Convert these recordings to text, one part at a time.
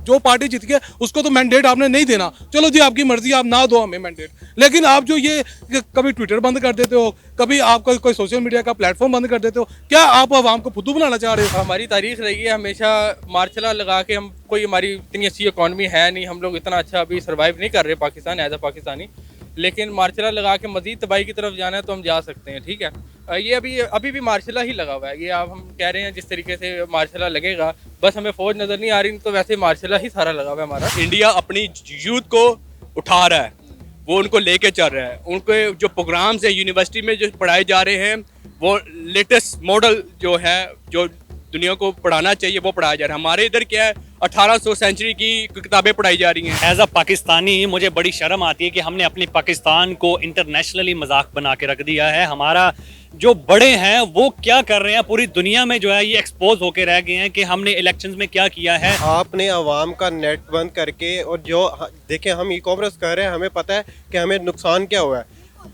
जो पार्टी जीत गया उसको तो मैंडेट आपने नहीं देना, चलो जी आपकी मर्जी, आप ना दो हमें मैंडेट। लेकिन आप जो ये कभी ट्विटर बंद कर देते हो, कभी आप कोई सोशल मीडिया का प्लेटफॉर्म बंद कर देते हो, क्या आप आवाम को फुद्दू बनाना चाह रहे हो? हमारी तारीख रही है हमेशा मार्शल लगा के, हम कोई हमारी इतनी अच्छी इकॉनमी है नहीं, हम लोग इतना अच्छा अभी सर्वाइव नहीं कर रहे पाकिस्तान एज अ पाकिस्तानी, लेकिन मार्शल लगा के मजीद तबाही की तरफ जाना है तो हम जा सकते हैं। ठीक है, ये अभी भी मार्शल ही लगा हुआ है। ये आप हम कह रहे हैं जिस तरीके से मार्शल लगेगा, बस हमें फौज नज़र नहीं आ रही, तो वैसे मार्शल ही सारा लगा हुआ है हमारा। इंडिया अपनी यूथ को उठा रहा है, वो उनको लेके चल रहा है। उनके जो प्रोग्राम्स हैं यूनिवर्सिटी में जो पढ़ाए जा रहे हैं, वो लेटेस्ट मॉडल जो है, जो दुनिया को पढ़ाना चाहिए वो पढ़ाया जा रहा है। हमारे इधर क्या है, 1800 सेंचुरी की किताबें पढ़ाई जा रही हैं। एज अ पाकिस्तानी मुझे बड़ी शर्म आती है कि हमने अपनी पाकिस्तान को इंटरनेशनली मजाक बना के रख दिया है। हमारा जो बड़े हैं वो क्या कर रहे हैं, पूरी दुनिया में जो है ये एक्सपोज होके रह गए हैं कि हमने इलेक्शंस में क्या किया है। आपने आवाम का नेट बंद करके, और जो देखें हम ई कॉमर्स कर रहे हैं, हमें पता है कि हमें नुकसान क्या हुआ है।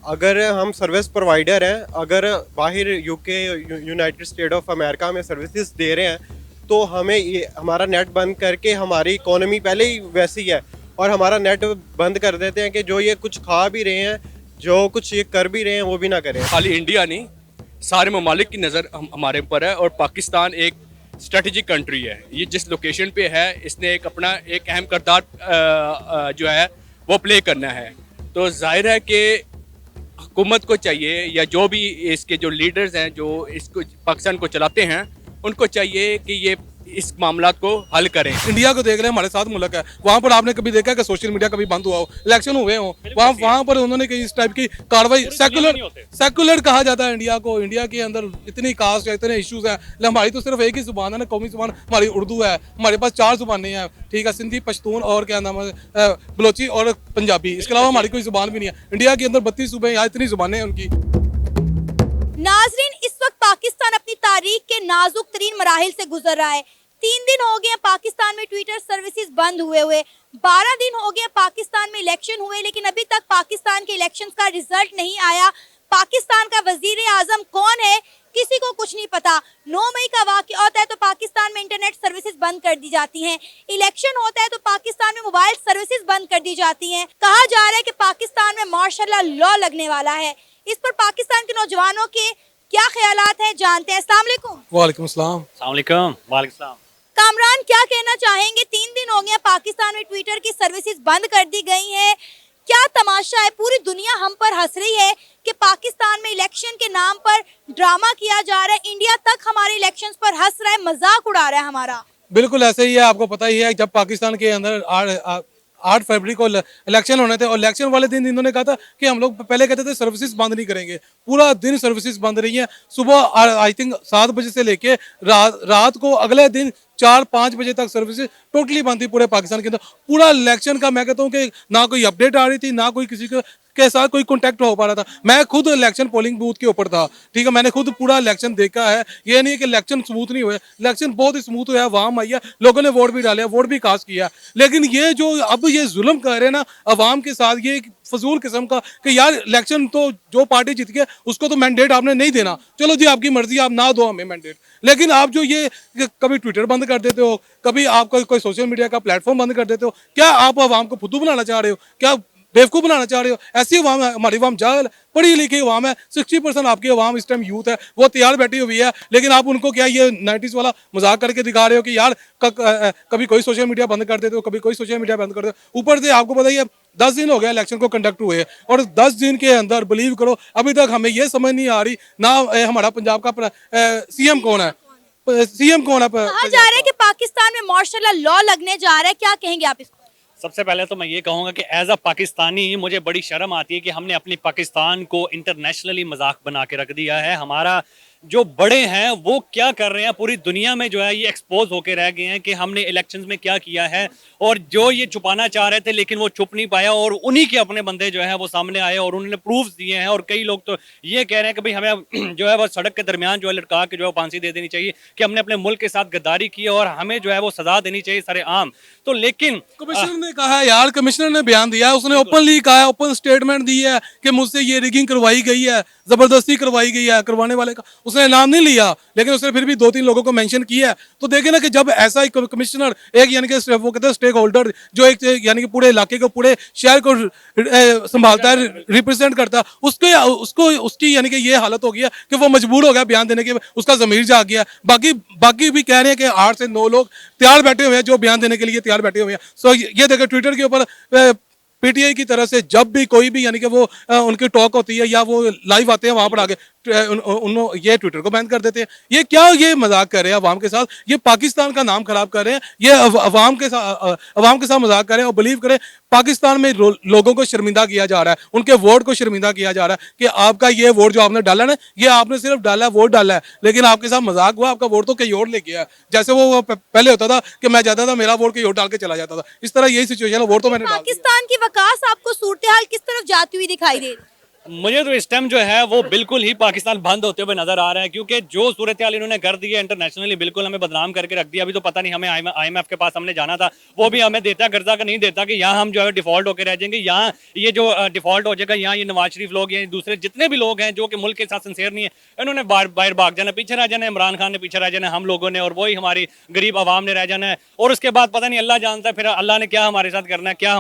अगर हम सर्विस प्रोवाइडर हैं, अगर बाहर UK United state of America में सर्विसेज दे रहे हैं, तो हमें ये हमारा नेट बंद करके, हमारी इकोनॉमी पहले ही वैसी है और हमारा नेट बंद कर देते हैं कि जो ये कुछ खा भी रहे हैं, जो कुछ ये कर भी रहे हैं, वो भी ना करें। खाली इंडिया नहीं, सारे ममालिक की नज़र हमारे ऊपर है, और पाकिस्तान एक स्ट्रेटजिक कंट्री है। ये जिस लोकेशन पे है, इसने एक अपना एक अहम किरदार जो है वो प्ले करना है। तो जाहिर है कि हुकूमत को चाहिए, या जो भी इसके जो लीडर्स हैं जो इसको पाकिस्तान को चलाते हैं, उनको चाहिए कि ये इस मामलात को हल करें। इंडिया को देख रहे हैं, हमारे साथ मुल्क है, वहाँ पर आपने कभी देखा कि सोशल मीडिया कभी बंद हुआ हो, इलेक्शन हुए हो, वहाँ पर उन्होंने कई इस टाइप की कार्रवाई, सेकुलर कहा जाता है इंडिया को। इंडिया के अंदर इतनी कास्ट है, इतने इश्यूज हैं, हमारी तो सिर्फ एक ही जुबान है ना, कौमी जुबान हमारी उर्दू है। हमारे पास 4 जुबानें हैं, ठीक है, सिंधी, पश्तून और क्या नाम है, बलोची और पंजाबी। इसके अलावा हमारी कोई जुबान भी नहीं है। इंडिया के अंदर 32 सूबे हैं, यहाँ इतनी जुबानें हैं उनकी। नाजरीन, इस वक्त पाकिस्तान अपनी तारीख के नाजुक तरीन मराहिल से गुजर रहा है। 3 दिन हो गए पाकिस्तान में ट्विटर सर्विसेज बंद हुए 12 दिन हो गए पाकिस्तान में इलेक्शन हुए, लेकिन अभी तक पाकिस्तान के इलेक्शंस का रिजल्ट नहीं आया। पाकिस्तान का वजीर आजम कौन है, किसी को कुछ नहीं पता। 9 मई का वाक़या होता है तो पाकिस्तान में इंटरनेट सर्विसेज बंद कर दी जाती हैं। इलेक्शन होता है तो पाकिस्तान में मोबाइल सर्विसेज बंद कर दी जाती हैं। कहा जा रहा है कि पाकिस्तान में मार्शल लॉ लगने वाला है। इस पर पाकिस्तान के नौजवानों के क्या ख्यालात हैं, जानते हैं। अस्सलाम वालेकुम। वालेकुम सलाम। वालेकुम सलाम। कामरान, क्या कहना चाहेंगे? 3 दिन हो गए पाकिस्तान में ट्विटर की सर्विसेज बंद कर दी गई हैं। क्या तमाशा है? पूरी दुनिया हम पर हंस रही है कि पाकिस्तान में इलेक्शन के नाम पर ड्रामा किया जा रहा है। इंडिया तक हमारे इलेक्शंस पर हंस रहा है, मजाक उड़ा रहा है हमारा। बिल्कुल ऐसे ही है, आपको पता ही है, जब पाकिस्तान के अंदर 8 फरवरी को इलेक्शन होने थे, और इलेक्शन वाले दिन इन्होंने कहा था कि हम लोग पहले कहते थे सर्विसेज बंद नहीं करेंगे, पूरा दिन सर्विसेज बंद रही हैं। सुबह आई थिंक 7 बजे से लेके रात को अगले दिन 4-5 बजे तक सर्विसेज टोटली बंद थी पूरे पाकिस्तान के अंदर। पूरा इलेक्शन का मैं कहता हूँ कि ना कोई अपडेट आ रही थी, ना कोई किसी के साथ कोई कांटेक्ट हो पा रहा था। मैं खुद इलेक्शन पोलिंग बूथ के ऊपर था, ठीक है, मैंने खुद पूरा इलेक्शन देखा है। ये नहीं कि इलेक्शन स्मूथ नहीं हुए, इलेक्शन बहुत ही स्मूथ हुआ है, अवाम आई है, लोगों ने वोट भी डाले, वोट भी कास्ट किया। लेकिन ये जो अब ये जुल्म कर रहे हैं ना अवाम के साथ, ये फजूल किस्म का कि यार इलेक्शन तो जो पार्टी जीत गया उसको तो मैंडेट आपने नहीं देना, चलो जी आपकी मर्जी, आप ना दो हमें मैंडेट। लेकिन आप जो ये कभी ट्विटर बंद कर देते हो, कभी आप कोई सोशल मीडिया का प्लेटफॉर्म बंद कर देते हो, क्या आप आवाम को फुद्दू बनाना चाह रहे हो, क्या बेवकूफ़ बनाना चाह रहे हो? ऐसी अवाम है, हमारी अवाम जाहिल पढ़ी लिखी अवाम है। 60% आपकी अवाम इस टाइम यूथ है, वो तैयार बैठी हुई है। लेकिन आप उनको क्या ये 90s वाला मजाक करके दिखा रहे हो कि यार कभी कोई सोशल मीडिया बंद कर देते हो, कभी कोई सोशल मीडिया बंद कर देते हो। ऊपर से आपको पता ही है 10 दिन हो गया इलेक्शन को कंडक्ट हुए, और 10 दिन के अंदर बिलीव करो अभी तक हमें ये समझ नहीं आ रही ना हमारा पंजाब का सीएम कौन है, सीएम कौन है। कहा जा रहा है कि पाकिस्तान में मार्शल लॉ लगने जा रहा है, क्या कहेंगे आप इसको? सबसे पहले तो मैं ये कहूँगा कि एज अ पाकिस्तानी मुझे बड़ी शर्म आती है कि हमने अपनी पाकिस्तान को इंटरनेशनली मजाक बना के रख दिया है। हमारा जो बड़े हैं वो क्या कर रहे हैं, पूरी दुनिया में जो है ये एक्सपोज होके रह गए हैं कि हमने इलेक्शंस में क्या किया है। और जो ये छुपाना चाह रहे थे लेकिन वो छुप नहीं पाया, और उन्हीं के अपने बंदे जो है वो सामने आए और उन्होंने प्रूफ्स दिए हैं। और कई लोग तो ये कह रहे हैं कि भाई हमें जो है वो सड़क के दरमियान जो है लटका के जो है फांसी दे देनी चाहिए कि हमने अपने मुल्क के साथ गद्दारी की है और हमें जो है वो सजा देनी चाहिए सरेआम। तो लेकिन कमिश्नर ने कहा है यार, कमिश्नर ने बयान दिया है, उसने ओपनली कहा है, ओपन स्टेटमेंट दी है कि मुझसे ये रिगिंग करवाई गई है, जबरदस्ती करवाई गई है, करवाने वाले का उसने नाम नहीं लिया, लेकिन उसने फिर भी 2-3 लोगों को मेंशन किया है। तो देखे ना कि जब ऐसा एक कमिश्नर, एक यानी कि वो कहते हैं स्टेक होल्डर, जो एक यानी कि पूरे इलाके को, पूरे शहर को संभालता है, रिप्रेजेंट करता है, उसको उसकी यानी कि ये हालत हो गई है कि वो मजबूर हो गया बयान देने के, उसका ज़मीर जाग गया। बाकी भी कह रहे हैं कि 8 से 9 लोग तैयार बैठे हुए हैं, जो बयान देने के लिए तैयार बैठे हुए हैं। सो ये देखो ट्विटर के ऊपर पीटीआई की तरफ से जब भी कोई भी यानी कि वो उनकी टॉक होती है या वो लाइव आते हैं वहां पर आगे ये ट्विटर को बैन कर देते हैं। ये क्या, ये मजाक कर रहे हैं अवाम के साथ, ये पाकिस्तान का नाम खराब कर रहे हैं, ये अवाम के साथ मजाक कर रहे हैं। और बिलीव करें, पाकिस्तान में लोगों को शर्मिंदा किया जा रहा है, उनके वोट को शर्मिंदा किया जा रहा है कि आपका ये वोट जो आपने डाला ना, ये आपने सिर्फ डाला, वोट डाला है, लेकिन आपके साथ मजाक हुआ, आपका वोट तो कहीं और ले गया। जैसे वो पहले होता था कि मैं जाता था, मेरा वोट कहीं और डाल के चला जाता था, इस तरह यही सिचुएशन है, वोट तो मैंने डाल दिया। पाकिस्तान की वकास आपको सूरत हाल किस तरफ जाती हुई दिखाई दे रही है? मुझे तो इस टाइम जो है वो बिल्कुल ही पाकिस्तान बंद होते हुए नजर आ रहा है, क्योंकि जो सूरत हाल इन्होंने कर दी है इंटरनेशनली, बिल्कुल हमें बदनाम करके रख दिया। अभी तो पता नहीं, हमें IMF के पास हमने जाना था, वो भी हमें देता कर्जा का नहीं देता कि यहाँ हम जो है डिफॉल्ट होकर रह जाएंगे, यहाँ ये जो डिफॉल्ट हो जाएगा, यहाँ ये नवाज शरीफ लोग या दूसरे जितने भी लोग हैं जो कि मुल्क के साथ सिंसेयर नहीं है, इन्होंने बाहर भाग जाना, पीछे रह जाना है, इमरान खान ने पीछे रह जाना है, हम लोगों ने, और वही हमारी गरीब आवाम ने रह जाना है। और उसके बाद पता नहीं, अल्लाह जानता है फिर अल्लाह ने क्या हमारे साथ करना है, क्या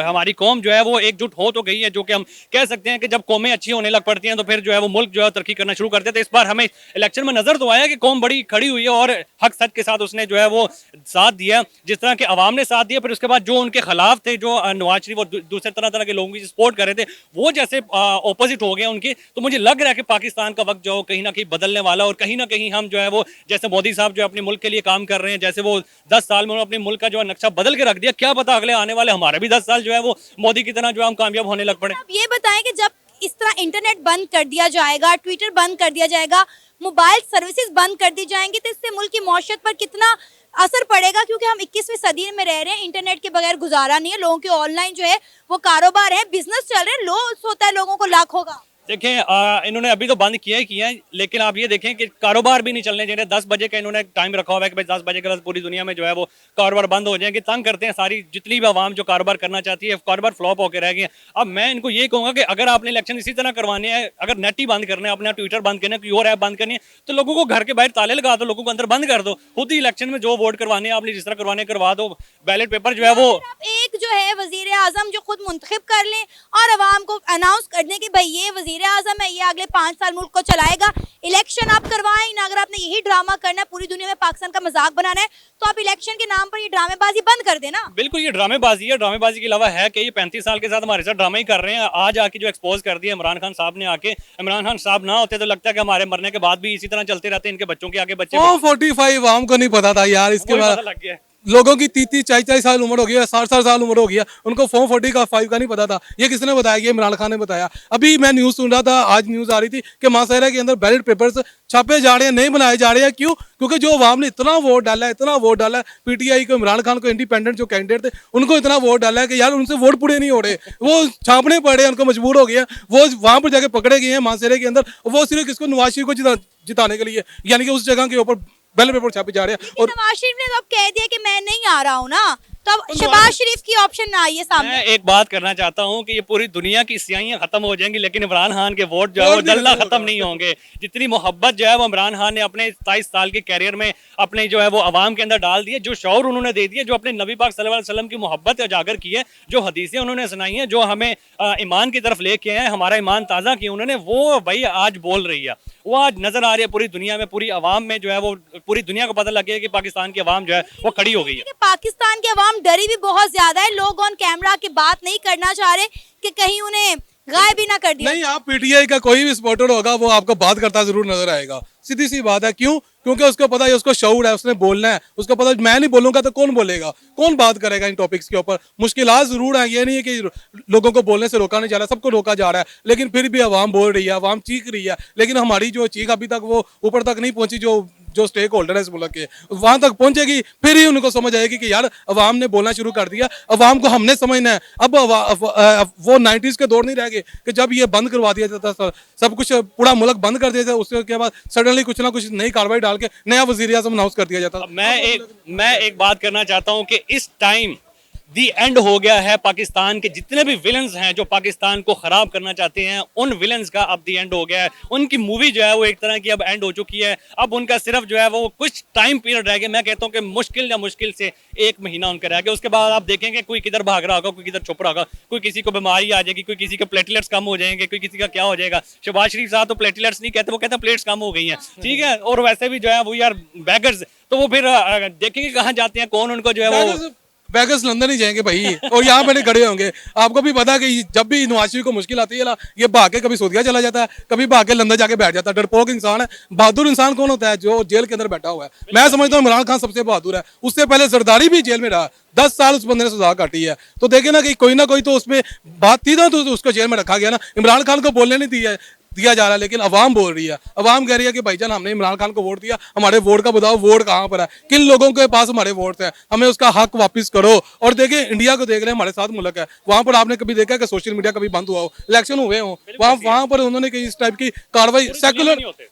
हमारी कौम जो है वो एकजुट हो तो गई है, जो कि हम कह सकते हैं कि जब कौमें अच्छी होने लग पड़ती हैं तो फिर जो है वो मुल्क जो है तरक्की करना शुरू कर देते हैं। इस बार हमें इलेक्शन में नजर तो आया कि कौम बड़ी खड़ी हुई है और हक सच के साथ उसने जो है वो साथ दिया, जिस तरह के अवाम ने साथ दिया। फिर उसके बाद जो उनके खिलाफ थे, जो नवाज शरीफ और दूसरे तरह के लोगों की सपोर्ट कर रहे थे, वो जैसे ऑपोजिट हो गए उनके। तो मुझे लग रहा है कि पाकिस्तान का वक्त जो कहीं ना कहीं बदलने वाला, और कहीं ना कहीं हम जो है वो, जैसे मोदी साहब जो अपने मुल्क के लिए काम कर रहे हैं, जैसे वो 10 साल में उन्होंने अपने मुल्क का जो नक्शा बदल के रख दिया, क्या पता अगले आने वाले हमारे भी 10 साल जो है वो मोदी की तरह जो हम कामयाब होने लग पड़े। आप ये बताएं कि जब इस तरह इंटरनेट बंद कर दिया जाएगा, ट्विटर बंद कर दिया जाएगा, मोबाइल सर्विसेज बंद कर दी जाएंगी, तो इससे मुल्क की मौशत पर कितना असर पड़ेगा? क्योंकि हम 21वीं सदी में रह रहे हैं, इंटरनेट के बगैर गुजारा नहीं है, लोगों के ऑनलाइन जो है वो कारोबार है, बिजनेस चल रहे हैं, लॉस होता है लोगों को लाखों का। देखें, इन्होंने अभी तो बंद किया है, लेकिन आप ये देखें कि कारोबार भी नहीं चलने दे रहे। 10 बजे का इन्होंने टाइम रखा हुआ है कि भाई 10 बजे के बाद पूरी दुनिया में जो है वो कारोबार बंद हो जाएंगे। तंग करते हैं सारी जितनी भी आवाम जो कारोबार करना चाहती है, कारोबार फ्लॉप होकर रह गए। अब मैं इनको ये कहूँगा कि अगर आपने इलेक्शन इसी तरह करवाने हैं, अगर नेट ही बंद करना है, अपना ट्विटर बंद करना है, कोई और ऐप बंद करनी है, तो लोगों को घर के बाहर ताले लगा दो, लोगों को अंदर बंद कर दो। खुद ही इलेक्शन में जो वोट करवाने हैं आपने जिस तरह करवाने करवा दो, बैलेट पेपर जो है वो एक जो है वजीर आजम जो खुद मुंतखब कर लें और अवाम को अनाउंस कर दें कि भाई ये वजीर आजम है, ये अगले 5 साल मुल्क को चलाएगा। इलेक्शन आप करवाएं ना, अगर आपने यही ड्रामा करना है, पूरी दुनिया में पाकिस्तान का मजाक बनाना है, तो आप इलेक्शन के नाम पर ये ड्रामेबाजी बंद कर देना। बिल्कुल ये ड्रामेबाजी है। ड्रामेबाजी के अलावा है कि ये 35 साल के साथ हमारे साथ ड्रामा ही कर रहे हैं। आज आके जो एक्सपोज कर दिया इमरान खान साहब ने आके, इमरान खान साहब ना होते तो लगता है कि हमारे मरने के बाद भी इसी तरह चलते रहते, इनके बच्चों के आगे बच्चे। 45 आम को नहीं पता था यार, इसके बाद लग गया। लोगों की 30-40 साल उम्र हो गई है, 60 साल उम्र हो गई है, उनको फॉर्म 40 का 5 का नहीं पता था। ये किसने बताया? ये इमरान खान ने बताया। अभी मैं न्यूज़ सुन रहा था, आज न्यूज़ आ रही थी कि मासारा के अंदर बैलेट पेपर्स छापे जा रहे हैं, नहीं बनाए जा रहे हैं। क्यों? क्योंकि जो अवाम ने इतना वोट डाला है, पीटीआई को, इमरान खान को, इंडिपेंडेंट जो कैंडिडेट थे उनको इतना वोट डाला है कि यार उनसे वोट पूरे नहीं हो रहे, वो छापने पड़े, उनको मजबूर हो गया, वो वहां पर जाके पकड़े गए हैं मासारे के अंदर। वो सिर्फ किसको? नवाज शरीफ को जिताने के लिए, यानी कि उस जगह के ऊपर बैलेट पेपर छापे जा रहे हैं। और नवाज शरीफ ने तो अब कह दिया कि मैं नहीं आ रहा हूँ ना, तो अब शहबाज शरीफ की ऑप्शन ना आई है सामने। मैं एक बात करना चाहता हूं कि ये पूरी दुनिया की स्याहियां खत्म हो जाएंगी, लेकिन इमरान खान के वोट जो है वो जल्दा खत्म नहीं होंगे। जितनी मोहब्बत जो है वो इमरान खान ने अपने 27 साल के कैरियर में अपने जो है वो अवाम के अंदर डाल दी है, जो शौर उन्होंने दे दिया, जो अपने नबी पाक सल्लल्लाहु अलैहि वसल्लम की मोहब्बत उजागर की है, जो हदीसें उन्होंने सुनाई हैं, जो हमें ईमान की तरफ लेके आए, हमारा ईमान ताज़ा किया उन्होंने, वो भाई आज बोल रही है, वो आज नजर आ रही है पूरी दुनिया में, पूरी अवाम में जो है वो, पूरी दुनिया को पता लग गया कि पाकिस्तान की अवाम जो है वो खड़ी हो गई है। पाकिस्तान की अवाम डरी भी बहुत ज्यादा है, लोग ऑन कैमरा की बात नहीं करना चाह रहे कि कहीं उन्हें गायब ही ना कर दिया। नहीं, आप पीटीआई का कोई भी सपोर्टर होगा वो आपको बात करता जरूर नजर आएगा, सीधी सी बात है। क्यों? क्योंकि उसको पता है, उसको शऊर है, उसने बोलना है, उसको पता है मैं नहीं बोलूंगा तो कौन बोलेगा, कौन बात करेगा इन टॉपिक्स के ऊपर। मुश्किलात जरूर है, ये नहीं है कि लोगों को बोलने से रोका नहीं जा रहा, सबको रोका जा रहा है, लेकिन फिर भी अवाम बोल रही है, अवाम चीख रही है। लेकिन हमारी जो चीख अभी तक वो ऊपर तक नहीं पहुंची, जो स्टेक होल्डर है इस मुल्क के, वहां तक पहुंचेगी, फिर ही उनको समझ आएगी कि यार अवाम ने बोलना शुरू कर दिया, अवाम को हमने समझना है। अब वो 90s के दौर नहीं रह गए कि जब ये बंद करवा दिया जाता था, सब कुछ पूरा मुल्क बंद कर दिया था, उसके बाद सडनली कुछ ना कुछ नई कार्रवाई डाल के नया वज़ीर-ए-आज़म अनाउंस कर दिया जाता। मैं एक बात करना चाहता हूं कि इस टाइम दी एंड हो गया है। पाकिस्तान के जितने भी विलन्स हैं जो पाकिस्तान को खराब करना चाहते हैं, उन विलन्स का अब दी एंड हो गया है। उनकी मूवी जो है वो एक तरह की अब एंड हो चुकी है। अब उनका सिर्फ जो है वो कुछ टाइम पीरियड रह गया। मैं कहता हूँ कि मुश्किल से 1 महीना उनका रह गया। उसके बाद आप देखेंगे कोई किधर भाग रहा होगा, कोई किधर छुप रहा होगा, कोई किसी को बीमारी आ जाएगी, कोई किसी के प्लेटलेट्स कम हो जाएंगे, कोई किसी का क्या हो जाएगा। शहबाज शरीफ साहब तो प्लेटलेट्स नहीं कहते, वो कहते हैं प्लेट्स कम हो गई हैं, ठीक है। और वैसे भी जो है वो यार बैगर्स, तो वो फिर देखेंगे कहाँ जाते हैं, कौन उनको जो है वो बैगर्स लंदन ही जाएंगे भाई और यहाँ पे खड़े होंगे। आपको भी पता है कि जब भी नवाज शरीफ को मुश्किल आती है ये भाग के कभी सऊदीया चला जाता है, कभी भाग के लंदन जाके बैठ जाता है। डरपोक इंसान है। बहादुर इंसान कौन होता है? जो जेल के अंदर बैठा हुआ है। मैं समझता हूँ इमरान खान सबसे बहादुर है। उससे पहले जरदारी भी जेल में रहा, 10 साल उस बंदे ने सजा काटी है। तो देखे ना कि कोई ना कोई तो उसमें बात थी ना, तो उसको जेल में रखा गया ना। इमरान खान को बोलने नहीं दिया जा रहा, लेकिन अवाम बोल रही है। अवाम कह रही है कि भाईजान हमने इमरान खान को वोट दिया, हमारे वोट का बताओ वोट कहाँ पर है, किन लोगों के पास हमारे वोट हैं, हमें उसका हक वापस करो। और देखिए इंडिया को देख रहे हैं, हमारे साथ मुल्क है, वहां पर आपने कभी देखा कि सोशल मीडिया कभी बंद हुआ हो, इलेक्शन हुए हो, वहां पर उन्होंने इस टाइप की कार्रवाई,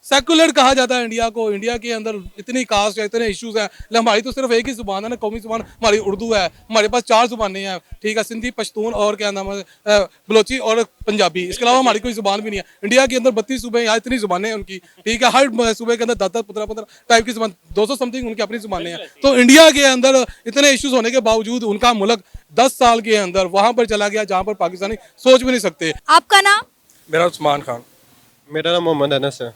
सेकुलर कहा जाता है इंडिया को। इंडिया के अंदर इतनी कास्ट है, इतने इश्यूज हैं, हमारी तो सिर्फ एक ही जुबान है ना, कौमी जुबान हमारी उर्दू है। हमारे पास 4 जुबानें हैं, ठीक है, सिंधी, पश्तून और क्या नाम है, बलोची और पंजाबी। इसके अलावा हमारी कोई जुबान भी नहीं है। इंडिया के अंदर 32 सूबे, यहाँ इतनी जुबानें हैं उनकी, ठीक है। हर सूबे के अंदर 10-10, 15-15 टाइप की जुबान, 200 समथिंग उनकी अपनी जुबानें हैं। तो इंडिया के अंदर इतने इश्यूज होने के बावजूद उनका मुल्क 10 साल के अंदर वहां पर चला गया जहां पर पाकिस्तानी सोच भी नहीं सकते। आपका नाम? मेरा उस्मान खान। मेरा नाम मोहम्मद अनस है।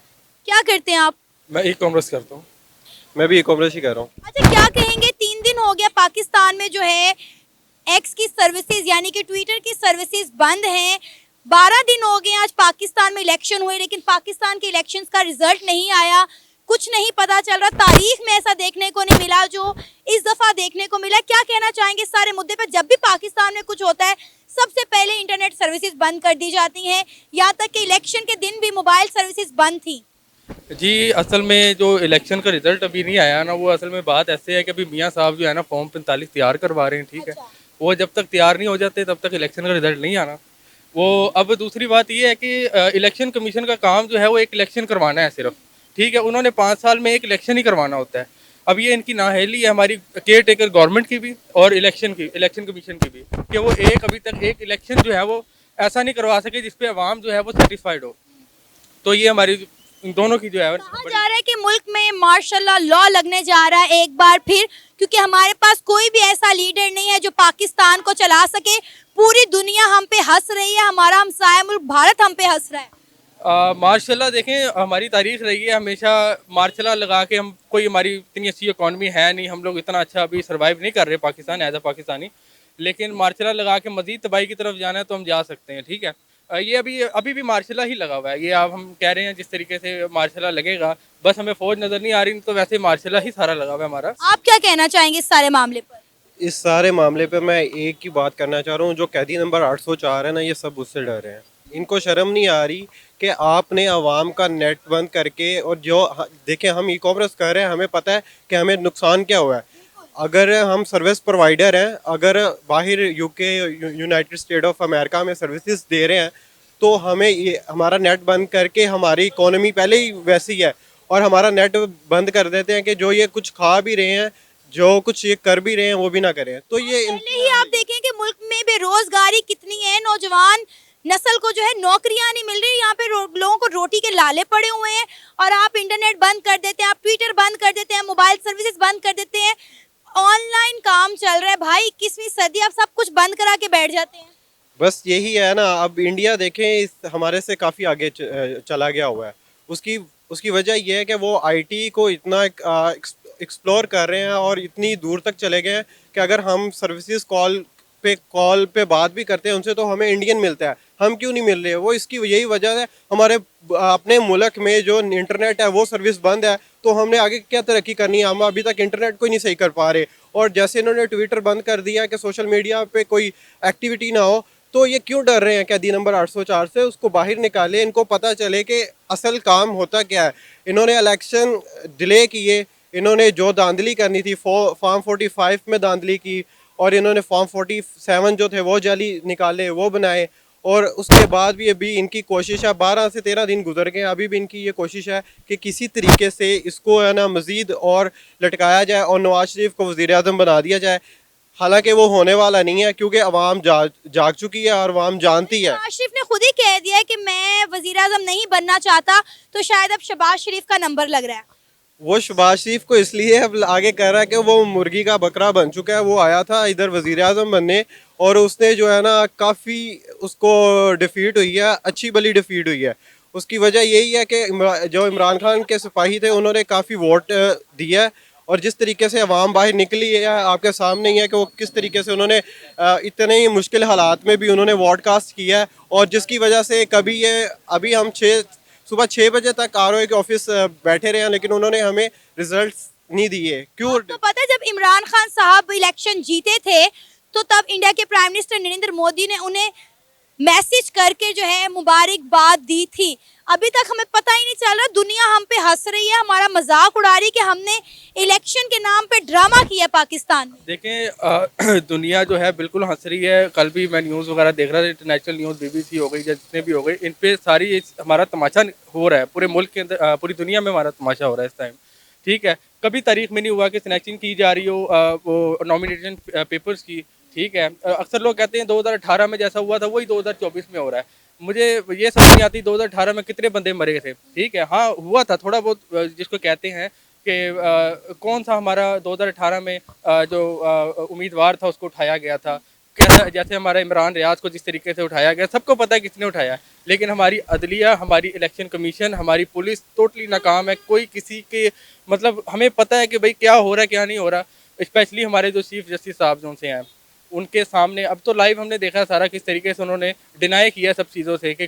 क्या करते हैं आप? मैं ई कॉमर्स करता हूँ। मैं भी ई कॉमर्स ही कर रहा हूँ। अच्छा, क्या कहेंगे 3 दिन हो गया पाकिस्तान में जो है एक्स की सर्विसेज यानी कि ट्विटर की सर्विसेज बंद हैं। 12 दिन हो गए आज पाकिस्तान में इलेक्शन हुए, लेकिन पाकिस्तान के इलेक्शंस का रिजल्ट नहीं आया, कुछ नहीं पता चल रहा। तारीख में ऐसा देखने को नहीं मिला जो इस दफा देखने को मिला। क्या कहना चाहेंगे इस सारे मुद्दे पर? जब भी पाकिस्तान में कुछ होता है सबसे पहले इंटरनेट सर्विसेज बंद कर दी जाती हैं, यहाँ तक कि इलेक्शन के दिन भी मोबाइल सर्विसेज बंद थी। जी, असल में जो इलेक्शन का रिजल्ट अभी नहीं आया ना, वो असल में बात ऐसे है कि अभी मियाँ साहब जो है ना फॉर्म 45 तैयार करवा रहे हैं, ठीक है। वो जब तक तैयार नहीं हो जाते तब तक इलेक्शन का रिजल्ट नहीं आना। वो अब दूसरी बात ये है कि इलेक्शन कमीशन का काम जो है वो एक इलेक्शन करवाना है सिर्फ, ठीक है। उन्होंने 5 साल में एक इलेक्शन ही करवाना होता है। अब ये इनकी नाअहली है, हमारी केयर टेकर गवर्नमेंट की भी और इलेक्शन कमीशन की भी, कि वो अभी तक एक इलेक्शन जो है वो ऐसा नहीं करवा सके जिसपे अवाम जो है वो सेटिस्फाइड हो। तो ये हमारी दोनों की जो है कहा जा रहा है कि मुल्क में मार्शल लॉ लगने जा रहा है एक बार फिर, क्योंकि हमारे पास कोई भी ऐसा लीडर नहीं है जो पाकिस्तान को चला सके। पूरी दुनिया हम पे हंस रही है, हमारा हमसाया मुल्क भारत हम पे हंस रहा है। माशाल्लाह देखें, हमारी तारीख रही है हमेशा मार्शल लगा के, हम कोई हमारी इतनी अच्छी इकॉनमी है नहीं, हम लोग इतना अच्छा अभी सर्वाइव नहीं कर रहे पाकिस्तान एज अ पाकिस्तानी। लेकिन मार्शल लगा के मजीद तबाही की तरफ जाना है तो हम जा सकते हैं, ठीक है। ये अभी भी मार्शल ही लगा हुआ है। ये आप हम कह रहे हैं जिस तरीके से मार्शल लगेगा, बस हमें फौज नज़र नहीं आ रही, तो वैसे मार्शल ही सारा लगा हुआ है हमारा। आप क्या कहना चाहेंगे इस सारे मामले पर? इस सारे मामले पे मैं एक ही बात करना चाह रहा हूँ, जो कैदी नंबर 804 है ना, ये सब उससे डर रहे हैं। इनको शर्म नहीं आ रही कि आपने आवाम का नेट बंद करके, और जो देखें हम ई कॉमर्स कर रहे हैं, हमें पता है कि हमें नुकसान क्या हुआ है। अगर हम सर्विस प्रोवाइडर हैं, अगर बाहर UK, United state of America में सर्विसेज दे रहे हैं, तो हमें ये हमारा नेट बंद करके, हमारी इकोनॉमी पहले ही वैसी है और हमारा नेट बंद कर देते हैं कि जो ये कुछ खा भी रहे हैं, जो कुछ ये कर भी रहे हैं, वो भी ना करें। तो ये पहले ही आप देखें कि मुल्क में बेरोजगारी कितनी है, नौजवान नस्ल को जो है नौकरियां नहीं मिल रही, यहाँ पे लोगों को रोटी के लाले पड़े हुए हैं, और आप इंटरनेट बंद कर देते हैं, आप ट्विटर बंद कर देते हैं, मोबाइल सर्विसेज बंद कर देते हैं, ऑनलाइन काम चल रहा है भाई, 21वीं सदी, आप सब कुछ बंद करा के बैठ जाते हैं। बस यही है ना। अब इंडिया देखें हमारे से काफ़ी आगे चला गया हुआ है। उसकी वजह यह है कि वो आईटी को इतना एक्सप्लोर कर रहे हैं और इतनी दूर तक चले गए हैं कि अगर हम सर्विसेज कॉल पे बात भी करते हैं उनसे, तो हमें इंडियन मिलता है, हम क्यों नहीं मिल रहे? वो इसकी यही वजह है, हमारे अपने मुल्क में जो इंटरनेट है वो सर्विस बंद है, तो हमने आगे क्या तरक्की करनी है? हम अभी तक इंटरनेट को ही नहीं सही कर पा रहे। और जैसे इन्होंने ट्विटर बंद कर दिया कि सोशल मीडिया पे कोई एक्टिविटी ना हो, तो ये क्यों डर रहे हैं कैदी नंबर 804 से? उसको बाहर निकाले, इनको पता चले कि असल काम होता क्या है। इन्होंने इलेक्शन डिले किए, इन्होंने जो धांधली करनी थी फॉर्म 45 में धांधली की, और इन्होंने फॉर्म 47 जो थे वो जाली निकाले, वो बनाए। और उसके बाद भी अभी इनकी कोशिश है, 12 से 13 दिन गुजर गए, अभी भी इनकी ये कोशिश है कि किसी तरीके से इसको है ना मज़ीद और लटकाया जाए और नवाज शरीफ को वज़ीर आज़म बना दिया जाए। हालांकि वो होने वाला नहीं है, क्योंकि अवाम जाग चुकी है और अवाम जानती है। शहबाज शरीफ ने खुद ही कह दिया है कि मैं वजीर आजम नहीं बनना चाहता, तो शायद अब शहबाज शरीफ का नंबर लग रहा है। वो शहबाज शरीफ को इसलिए अब आगे कह रहा है कि वो मुर्गी का बकरा बन चुका है। वो आया था इधर वजीर आजम बनने और उसने जो है ना काफ़ी उसको डिफीट हुई है, अच्छी भली डिफीट हुई है। उसकी वजह यही है कि जो इमरान खान के सिपाही थे उन्होंने काफ़ी वोट दिया है, और जिस तरीके से अवाम बाहर निकली है आपके सामने ही है कि वो किस तरीके से उन्होंने इतने ही मुश्किल हालात में भी उन्होंने वोट कास्ट किया है। और जिसकी वजह से कभी ये अभी हम सुबह 6 बजे तक ROA के ऑफिस बैठे रहे हैं, लेकिन उन्होंने हमें रिजल्ट्स नहीं दिए। क्यों? तो पता है, जब इमरान खान साहब इलेक्शन जीते थे तो तब इंडिया के प्राइम मिनिस्टर नरेंद्र मोदी ने उन्हें मैसेज करके जो है मुबारकबाद दी थी। अभी तक हमें पता ही नहीं चल रहा, दुनिया हम पे हंस रही है, हमारा मजाक उड़ा रही है कि हमने इलेक्शन के नाम पे ड्रामा किया पाकिस्तान में। देखें दुनिया जो है बिल्कुल हंस रही है। कल भी मैं न्यूज़ वगैरह देख रहा था, इंटरनेशनल न्यूज़ BBC हो गई या जितने भी हो गए, इन पे सारी हमारा तमाशा हो रहा है। पूरे मुल्क के अंदर पूरी दुनिया में हमारा तमाशा हो रहा है इस टाइम। ठीक है, कभी तारीख में नहीं हुआ कि सिलेक्शन की जा रही हो वो नॉमिनेशन पेपर्स की। ठीक है, अक्सर लोग कहते हैं 2018 में जैसा हुआ था वही 2024 में हो रहा है। मुझे ये समझ नहीं आती 2018 में कितने बंदे मरे थे। ठीक है, हाँ हुआ था थोड़ा बहुत, जिसको कहते हैं कि कौन सा हमारा 2018 में जो उम्मीदवार था उसको उठाया गया था। कैसा, जैसे हमारा इमरान रियाज को जिस तरीके से उठाया गया, सबको पता है किसने उठाया है। लेकिन हमारी अदलिया, हमारी इलेक्शन कमीशन, हमारी पुलिस टोटली नाकाम है। कोई किसी के मतलब हमें पता है कि भाई क्या हो रहा है क्या नहीं हो रहा। स्पेशली हमारे जो चीफ जस्टिस साहब जो उनसे हैं उनके सामने अब तो लाइव हमने देखा सारा किस तरीके से उन्होंने डिनाई किया सब चीज़ों से कि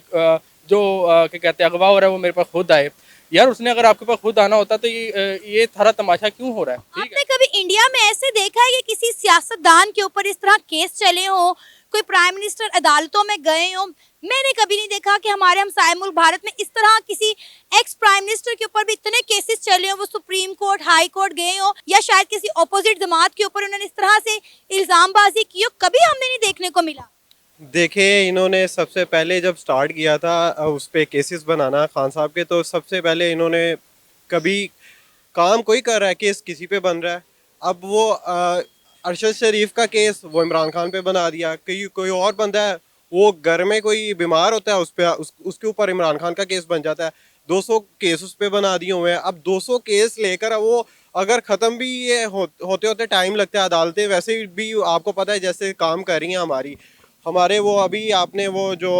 जो क्या कहते हैं अगवा हो रहा है वो मेरे पास खुद आए। यार उसने अगर आपके पास खुद आना होता तो ये सारा तमाशा क्यों हो रहा है? ठीक है, आपने कभी इंडिया में ऐसे देखा है कि किसी सियासतदान के ऊपर इस तरह केस चले हो, कोई प्राइम मिनिस्टर अदालतों में गए हो? मैंने कभी नहीं देखा कि हमारे हमसाए मुल्क भारत में इस तरह किसी एक्स प्राइम मिनिस्टर के ऊपर भी इतने केसेस चले हो, वो सुप्रीम कोर्ट, हाई कोर्ट गए हो, या शायद किसी अपोजिट जमात के ऊपर उन्होंने इस तरह से इल्जामबाजी की हो। कभी हमने नहीं देखने को मिला। देखिए, इन्होंने सबसे पहले जब स्टार्ट किया था उस पे केसेस बनाना खान साहब के, तो सबसे पहले इन्होंने कभी काम कोई कर रहा है, केस किसी पे बन रहा है। अब वो अरशद शरीफ का केस वो इमरान खान पे बना दिया। कोई और बंदा है, वो घर में कोई बीमार होता है उसके ऊपर इमरान खान का केस बन जाता है। 200 केस उस पे बना दिए हुए हैं। अब 200 केस लेकर वो अगर ख़त्म भी ये होते होते टाइम लगता है। अदालतें वैसे भी आपको पता है जैसे काम कर रही हैं हमारे वो अभी आपने वो जो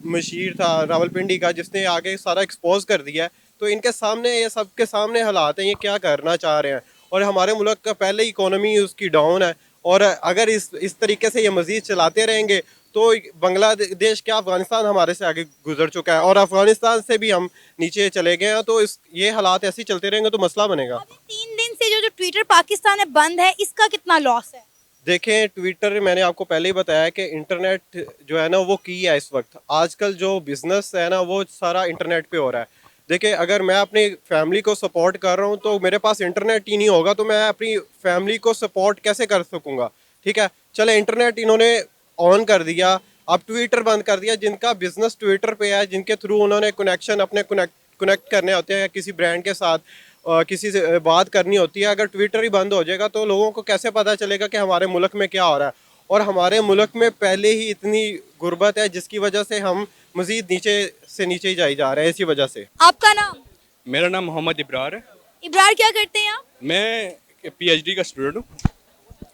मशीर था रावलपिंडी का, जिसने आगे सारा एक्सपोज कर दिया है। तो इनके सामने ये सबके सामने हालात हैं, ये क्या करना चाह रहे हैं। और हमारे मुल्क का पहले इकोनॉमी उसकी डाउन है, और अगर इस तरीके से ये मज़ीद चलाते रहेंगे तो बांग्लादेश क्या अफ़गानिस्तान हमारे से आगे गुजर चुका है, और अफ़गानिस्तान से भी हम नीचे चले गए हैं। तो ये हालात ऐसे ही चलते रहेंगे तो मसला बनेगा। अभी 3 दिन से जो ट्विटर पाकिस्तान में बंद है, इसका कितना लॉस है? देखें, ट्विटर मैंने आपको पहले ही बताया कि इंटरनेट जो है ना वो की है इस वक्त। आजकल जो बिज़नेस है ना वो सारा इंटरनेट पे हो रहा है। देखिए, अगर मैं अपनी फैमिली को सपोर्ट कर रहा हूँ तो मेरे पास इंटरनेट ही नहीं होगा तो मैं अपनी फैमिली को सपोर्ट कैसे कर सकूँगा। ठीक है, चले इंटरनेट इन्होंने ऑन कर दिया, अब ट्विटर बंद कर दिया। जिनका बिजनेस ट्विटर पे है, जिनके थ्रू उन्होंने कनेक्शन अपने कनेक्ट करने होते हैं किसी ब्रांड के साथ, किसी से बात करनी होती है, अगर ट्विटर ही बंद हो जाएगा तो लोगों को कैसे पता चलेगा कि हमारे मुल्क में क्या हो रहा है। और हमारे मुल्क में पहले ही इतनी गुर्बत है जिसकी वजह से हम मज़ीद नीचे से नीचे ही जाई जा रहे हैं इसी वजह से। आपका नाम? मेरा नाम मोहम्मद इब्रार है। इब्रार, क्या करते हैं आप? मैं PhD का स्टूडेंट हूँ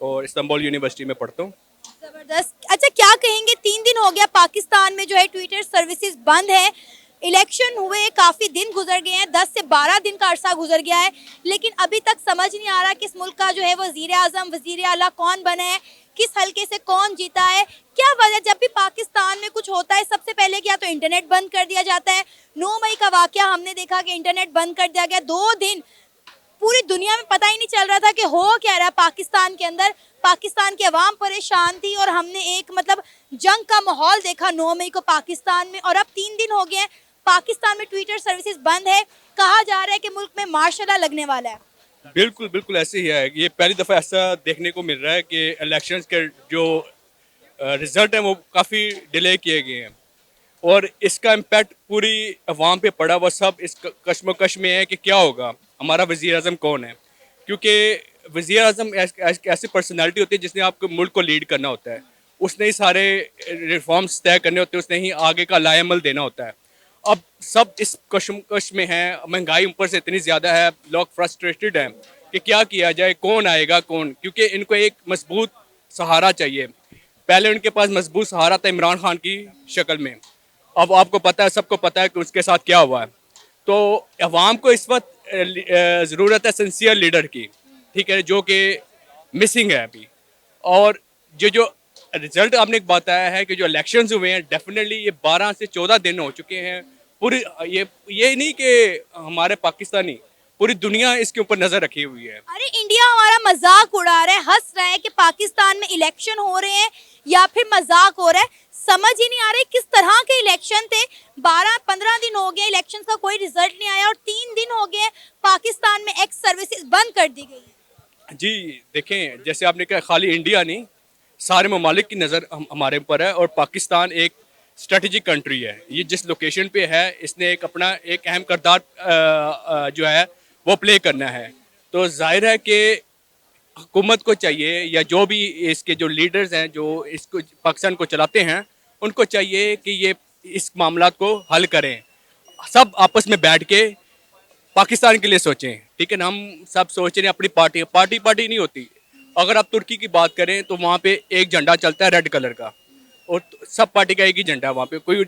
और इस्तांबुल यूनिवर्सिटी में पढ़ता हूँ। जबरदस्त। अच्छा, क्या कहेंगे, 3 दिन हो गया पाकिस्तान में जो है ट्विटर सर्विसेज बंद है। इलेक्शन हुए काफ़ी दिन गुजर गए हैं, 10 से 12 दिन का अरसा गुजर गया है, लेकिन अभी तक समझ नहीं आ रहा कि इस मुल्क का जो है वज़ीर आज़म, वज़ीर आला कौन बना है, किस हल्के से कौन जीता है, क्या वजह। जब भी पाकिस्तान में कुछ होता है सबसे पहले क्या तो इंटरनेट बंद कर दिया जाता है। 9 मई का वाकया हमने देखा कि इंटरनेट बंद कर दिया गया। 2 दिन पूरी दुनिया में पता ही नहीं चल रहा था कि हो क्या रहा है पाकिस्तान के अंदर। पाकिस्तान की आवाम परेशान थी और हमने एक मतलब जंग का माहौल देखा 9 मई को पाकिस्तान में। और अब 3 दिन हो गए हैं पाकिस्तान में ट्विटर सर्विसेज बंद है। कहा जा रहा है कि मुल्क में मार्शल लॉ लगने वाला है। बिल्कुल बिल्कुल ऐसे ही है। ये पहली दफ़ा ऐसा देखने को मिल रहा है कि इलेक्शंस के जो रिजल्ट हैं वो काफ़ी डिले किए गए हैं और इसका इम्पैक्ट पूरी अवाम पे पड़ा। वो सब इस कश्मकश में है कि क्या होगा, हमारा वज़ीर आज़म कौन है, क्योंकि वज़ीर आज़म ऐसी पर्सनालिटी होती है जिसने आपको मुल्क को लीड करना होता है, उसने ही सारे रिफॉर्म्स तय करने होते हैं, उसने ही आगे का लाएमल देना होता है। अब सब इस कशमकश में हैं, महंगाई ऊपर से इतनी ज़्यादा है, लोग फ्रस्ट्रेटेड हैं कि क्या किया जाए, कौन आएगा कौन, क्योंकि इनको एक मजबूत सहारा चाहिए। पहले उनके पास मजबूत सहारा था इमरान खान की शक्ल में, अब आपको पता है, सबको पता है कि उसके साथ क्या हुआ है। तो अवाम को इस वक्त ज़रूरत है सिंसियर लीडर की, ठीक है, जो कि मिसिंग है अभी। और जो रिजल्ट आपने एक बताया है कि जो इलेक्शंस हुए हैं, डेफिनेटली ये 12 से 14 दिन हो चुके हैं। पूरी ये नहीं कि हमारे पाकिस्तानी, पूरी दुनिया इसके ऊपर नज़र रखी हुई है। अरे इंडिया हमारा मजाक उड़ा रहा है, हंस रहा है कि पाकिस्तान में इलेक्शन हो रहे हैं या फिर मजाक हो रहा है। समझ ही नहीं आ रही किस तरह के इलेक्शन थे। 12-15 दिन हो गए इलेक्शन का कोई रिजल्ट नहीं आया और 3 दिन हो गए पाकिस्तान में एक्स सर्विसेज बंद कर दी गई है। जी देखें, जैसे आपने कहा, खाली इंडिया नहीं, सारे ममालिक की नज़र हमारे ऊपर है, और पाकिस्तान एक स्ट्रेटजिक कंट्री है। ये जिस लोकेशन पे है, इसने एक अपना एक अहम किरदार जो है वो प्ले करना है। तो जाहिर है कि हुकूमत को चाहिए, या जो भी इसके जो लीडर्स हैं जो इसको पाकिस्तान को चलाते हैं, उनको चाहिए कि ये इस मामला को हल करें, सब आपस में बैठ के पाकिस्तान के लिए सोचें, ठीक है ना। हम सब सोच रहे हैं अपनी पार्टी नहीं होती। अगर आप तुर्की की बात करें तो वहाँ पे एक झंडा चलता है रेड कलर का, और सब पार्टी का एक ही झंडा है, वहाँ पे कोई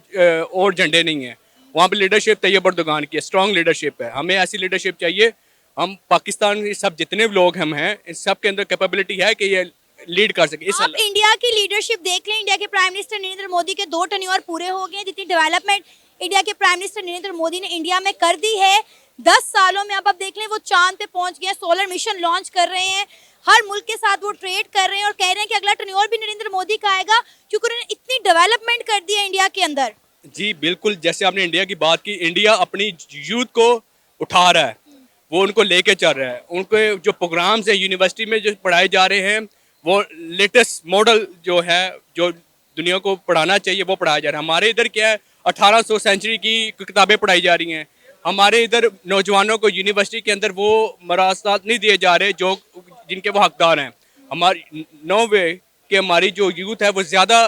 और झंडे नहीं है। वहाँ पे लीडरशिप तैयब अर्दोगान की स्ट्रॉन्ग लीडरशिप है। हमें ऐसी लीडरशिप चाहिए। हम पाकिस्तान के सब जितने भी लोग हम हैं, इन सब के अंदर कैपेबिलिटी है कि ये लीड कर सके। आप इंडिया की लीडरशिप देख लें, इंडिया के प्राइम मिनिस्टर नरेंद्र मोदी के 2 टर्न्योर पूरे हो गए। जितनी डेवलपमेंट इंडिया के प्राइम मिनिस्टर नरेंद्र मोदी ने इंडिया में कर दी है 10 सालों में, अब देख लें वो चांद पे पहुंच गए, सोलर मिशन लॉन्च कर रहे हैं, हर मुल्क के साथ वो ट्रेड कर रहे हैं और कह रहे हैं कि अगला टर्न्योर भी नरेंद्र मोदी का आएगा क्योंकि उन्होंने इतनी डेवलपमेंट कर दी है इंडिया के अंदर। जी बिल्कुल, जैसे आपने इंडिया की बात की, इंडिया अपनी यूथ को उठा रहा है, वो उनको लेके चल रहा है। उनके जो प्रोग्राम्स हैं यूनिवर्सिटी में जो पढ़ाए जा रहे हैं, वो लेटेस्ट मॉडल जो है, जो दुनिया को पढ़ाना चाहिए वो पढ़ाया जा रहा है। हमारे इधर क्या है, 1800 सेंचुरी की किताबें पढ़ाई जा रही हैं। हमारे इधर नौजवानों को यूनिवर्सिटी के अंदर वो मरासत नहीं दिए जा रहे जो जिनके वो हकदार हैं। हमारी नो वे कि हमारी जो यूथ है वो ज़्यादा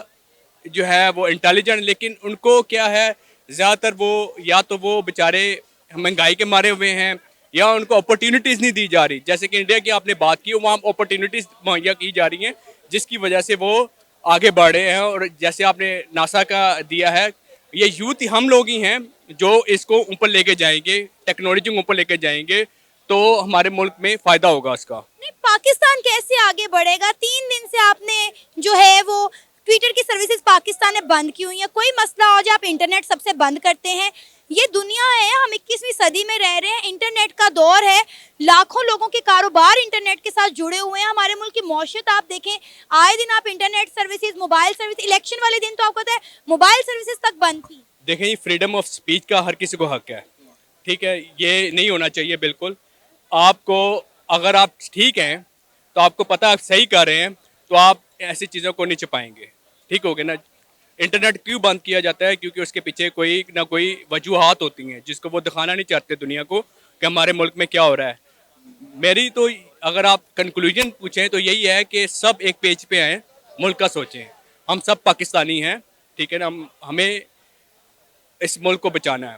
जो है वो इंटेलिजेंट, लेकिन उनको क्या है, ज़्यादातर वो या तो वो बेचारे महंगाई के मारे हुए हैं, या उनको अपॉर्चुनिटीज़ नहीं दी जा रही। जैसे कि इंडिया की आपने बात की, वहाँ अपॉर्चुनिटीज़ मुहैया की जा रही हैं, जिसकी वजह से वो आगे बढ़ रहे हैं। और जैसे आपने नासा का दिया है, ये यूथ ही हम लोग ही हैं जो इसको ऊपर लेके जाएंगे, टेक्नोलॉजी को ऊपर लेके जाएंगे, तो हमारे मुल्क में फ़ायदा होगा उसका। नहीं, पाकिस्तान कैसे आगे बढ़ेगा? 3 दिन से आपने जो है वो ट्विटर की सर्विसेज पाकिस्तान ने बंद की हुई है। कोई मसला हो जाए आप इंटरनेट सबसे बंद करते हैं। ये दुनिया है, हम 21वीं सदी में रह रहे हैं, इंटरनेट का दौर है, लाखों लोगों के कारोबार इंटरनेट के साथ जुड़े हुए हैं। हमारे मुल्क की मौशियत आप देखें, आए दिन आप internet services, mobile service, election वाले दिन तो आपको पता है मोबाइल सर्विसेज तक बंद थी। देखें, ये फ्रीडम ऑफ स्पीच का हर किसी को हक है, ठीक है, ये नहीं होना चाहिए बिल्कुल। आपको अगर आप ठीक हैं तो आपको पता आप सही कर रहे हैं, तो आप ऐसी चीज़ों को नहीं छुपाएंगे, ठीक हो गया ना। इंटरनेट क्यों बंद किया जाता है? क्योंकि उसके पीछे कोई ना कोई वजूहात होती हैं जिसको वो दिखाना नहीं चाहते दुनिया को कि हमारे मुल्क में क्या हो रहा है। मेरी तो अगर आप कंक्लूजन पूछें तो यही है कि सब एक पेज पे आएँ, मुल्क का सोचें। हम सब पाकिस्तानी हैं, ठीक है ना, हमें इस मुल्क को बचाना है।